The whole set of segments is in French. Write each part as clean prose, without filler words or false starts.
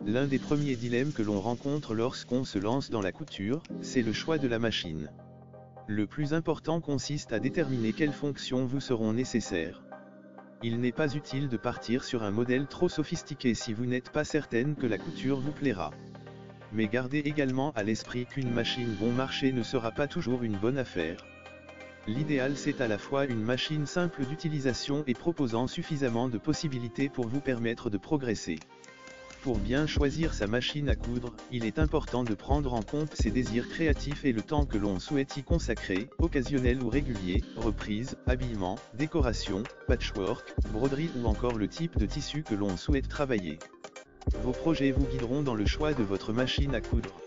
L'un des premiers dilemmes que l'on rencontre lorsqu'on se lance dans la couture, c'est le choix de la machine. Le plus important consiste à déterminer quelles fonctions vous seront nécessaires. Il n'est pas utile de partir sur un modèle trop sophistiqué si vous n'êtes pas certaine que la couture vous plaira. Mais gardez également à l'esprit qu'une machine bon marché ne sera pas toujours une bonne affaire. L'idéal c'est à la fois une machine simple d'utilisation et proposant suffisamment de possibilités pour vous permettre de progresser. Pour bien choisir sa machine à coudre, il est important de prendre en compte ses désirs créatifs et le temps que l'on souhaite y consacrer, occasionnel ou régulier, reprise, habillement, décoration, patchwork, broderie ou encore le type de tissu que l'on souhaite travailler. Vos projets vous guideront dans le choix de votre machine à coudre.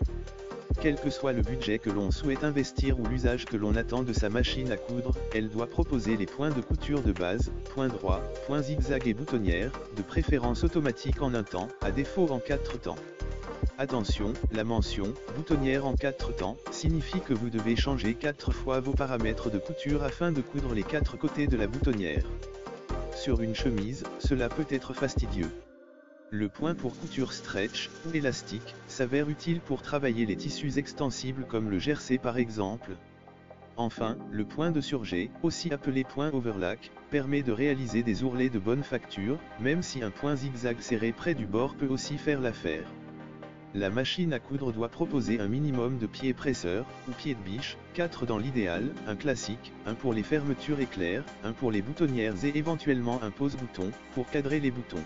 Quel que soit le budget que l'on souhaite investir ou l'usage que l'on attend de sa machine à coudre, elle doit proposer les points de couture de base, points droits, points zigzag et boutonnières, de préférence automatique en un temps, à défaut en 4 temps. Attention, la mention « boutonnière en 4 temps » signifie que vous devez changer 4 fois vos paramètres de couture afin de coudre les 4 côtés de la boutonnière. Sur une chemise, cela peut être fastidieux. Le point pour couture stretch, ou élastique, s'avère utile pour travailler les tissus extensibles comme le jersey par exemple. Enfin, le point de surjet, aussi appelé point overlock, permet de réaliser des ourlets de bonne facture, même si un point zigzag serré près du bord peut aussi faire l'affaire. La machine à coudre doit proposer un minimum de pieds presseurs, ou pieds de biche, 4 dans l'idéal, un classique, un pour les fermetures éclairs, un pour les boutonnières et éventuellement un pose-bouton, pour cadrer les boutons.